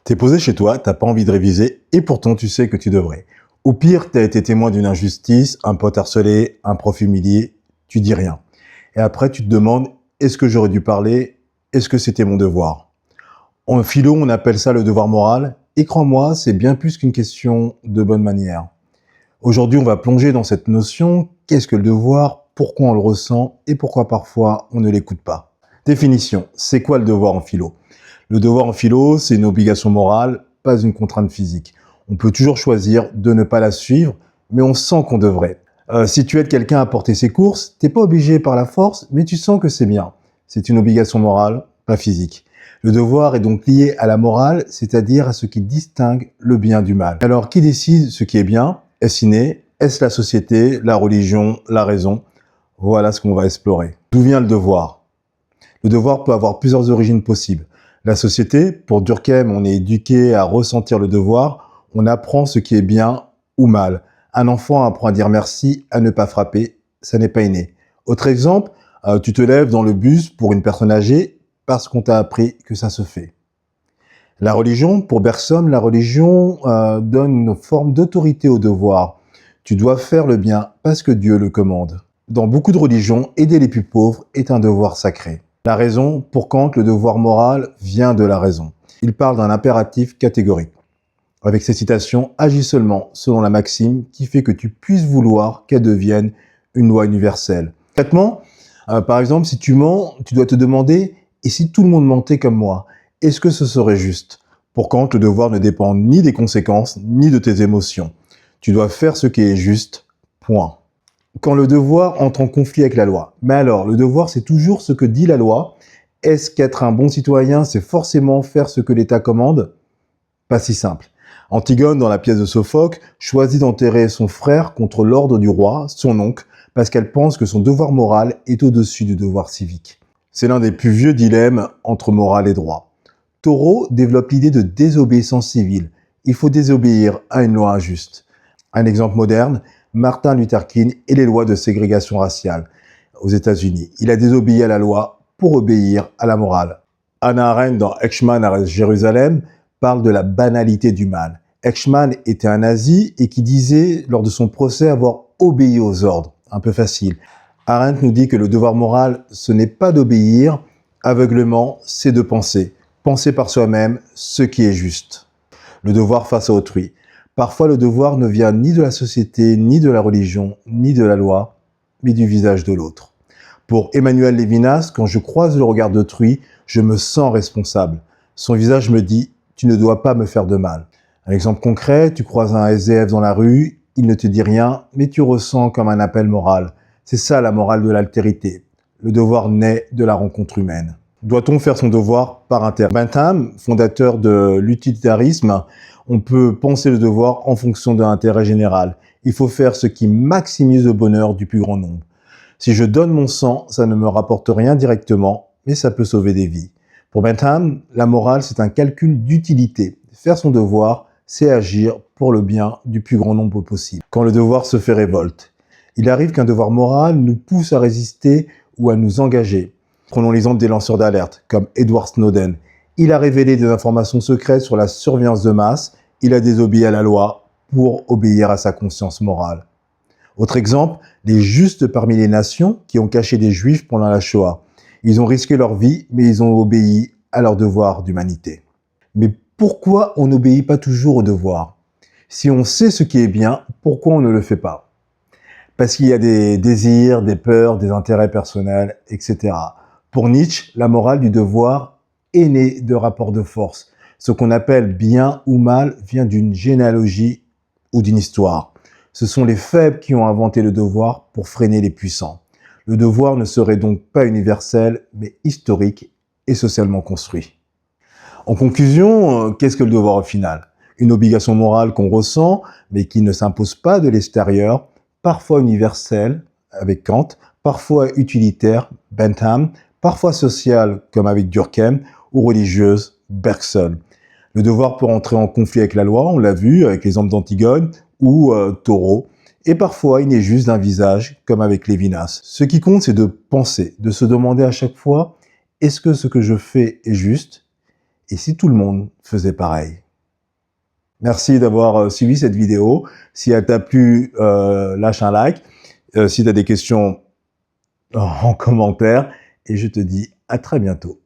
T'es posé chez toi, t'as pas envie de réviser, et pourtant tu sais que tu devrais. Au pire, t'as été témoin d'une injustice, un pote harcelé, un prof humilié, tu dis rien. Et après, tu te demandes, est-ce que j'aurais dû parler? Est-ce que c'était mon devoir? En philo, on appelle ça le devoir moral, et crois-moi, c'est bien plus qu'une question de bonne manière. Aujourd'hui, on va plonger dans cette notion, qu'est-ce que le devoir, pourquoi on le ressent, et pourquoi parfois on ne l'écoute pas. Définition, c'est quoi le devoir en philo? Le devoir en philo, c'est une obligation morale, pas une contrainte physique. On peut toujours choisir de ne pas la suivre, mais on sent qu'on devrait. Si tu aides quelqu'un à porter ses courses, t'es pas obligé par la force, mais tu sens que c'est bien. C'est une obligation morale, pas physique. Le devoir est donc lié à la morale, c'est-à-dire à ce qui distingue le bien du mal. Alors, qui décide ce qui est bien? Est-ce inné? Est-ce la société, la religion, la raison? Voilà ce qu'on va explorer. D'où vient le devoir? Le devoir peut avoir plusieurs origines possibles. La société, pour Durkheim, on est éduqué à ressentir le devoir, on apprend ce qui est bien ou mal. Un enfant apprend à dire merci, à ne pas frapper, ça n'est pas inné. Autre exemple, tu te lèves dans le bus pour une personne âgée parce qu'on t'a appris que ça se fait. La religion, pour Bergson, la religion donne une forme d'autorité au devoir. Tu dois faire le bien parce que Dieu le commande. Dans beaucoup de religions, aider les plus pauvres est un devoir sacré. La raison, pour Kant, le devoir moral vient de la raison. Il parle d'un impératif catégorique. Avec ces citations, agis seulement selon la maxime qui fait que tu puisses vouloir qu'elle devienne une loi universelle. Concrètement, par exemple, si tu mens, tu dois te demander « et si tout le monde mentait comme moi, est-ce que ce serait juste ?» Pour Kant, le devoir ne dépend ni des conséquences, ni de tes émotions. Tu dois faire ce qui est juste, point. Quand le devoir entre en conflit avec la loi. Mais alors, le devoir, c'est toujours ce que dit la loi. Est-ce qu'être un bon citoyen, c'est forcément faire ce que l'État commande? Pas si simple. Antigone, dans la pièce de Sophocle, choisit d'enterrer son frère contre l'ordre du roi, son oncle, parce qu'elle pense que son devoir moral est au-dessus du devoir civique. C'est l'un des plus vieux dilemmes entre morale et droit. Thoreau développe l'idée de désobéissance civile. Il faut désobéir à une loi injuste. Un exemple moderne, Martin Luther King et les lois de ségrégation raciale aux États-Unis. Il a désobéi à la loi pour obéir à la morale. Hannah Arendt, dans Eichmann à Jérusalem, parle de la banalité du mal. Eichmann était un nazi et qui disait, lors de son procès, avoir obéi aux ordres. Un peu facile. Arendt nous dit que le devoir moral, ce n'est pas d'obéir. Aveuglement, c'est de penser. Penser par soi-même ce qui est juste. Le devoir face à autrui. Parfois, le devoir ne vient ni de la société, ni de la religion, ni de la loi, mais du visage de l'autre. Pour Emmanuel Levinas, quand je croise le regard d'autrui, je me sens responsable. Son visage me dit « tu ne dois pas me faire de mal ». Un exemple concret, tu croises un SDF dans la rue, il ne te dit rien, mais tu ressens comme un appel moral. C'est ça la morale de l'altérité. Le devoir naît de la rencontre humaine. Doit-on faire son devoir par intérêt? Bentham, fondateur de l'utilitarisme, on peut penser le devoir en fonction de l'intérêt général. Il faut faire ce qui maximise le bonheur du plus grand nombre. Si je donne mon sang, ça ne me rapporte rien directement, mais ça peut sauver des vies. Pour Bentham, la morale, c'est un calcul d'utilité. Faire son devoir, c'est agir pour le bien du plus grand nombre possible. Quand le devoir se fait révolte, il arrive qu'un devoir moral nous pousse à résister ou à nous engager. Prenons l'exemple des lanceurs d'alerte, comme Edward Snowden. Il a révélé des informations secrètes sur la surveillance de masse. Il a désobéi à la loi pour obéir à sa conscience morale. Autre exemple, les justes parmi les nations qui ont caché des juifs pendant la Shoah. Ils ont risqué leur vie, mais ils ont obéi à leur devoir d'humanité. Mais pourquoi on n'obéit pas toujours au devoir? Si on sait ce qui est bien, pourquoi on ne le fait pas? Parce qu'il y a des désirs, des peurs, des intérêts personnels, etc. Pour Nietzsche, la morale du devoir est née de rapports de force. Ce qu'on appelle bien ou mal vient d'une généalogie ou d'une histoire. Ce sont les faibles qui ont inventé le devoir pour freiner les puissants. Le devoir ne serait donc pas universel, mais historique et socialement construit. En conclusion, qu'est-ce que le devoir au final? Une obligation morale qu'on ressent, mais qui ne s'impose pas de l'extérieur, parfois universelle, avec Kant, parfois utilitaire, Bentham, parfois sociale, comme avec Durkheim, ou religieuse, Bergson. Le devoir peut entrer en conflit avec la loi, on l'a vu avec l'exemple d'Antigone ou Thoreau, et parfois il n'est juste d'un visage, comme avec Lévinas. Ce qui compte, c'est de penser, de se demander à chaque fois, est-ce que ce que je fais est juste? Et si tout le monde faisait pareil? Merci d'avoir suivi cette vidéo. Si elle t'a plu, lâche un like. Si tu as des questions, en commentaire. Et je te dis à très bientôt.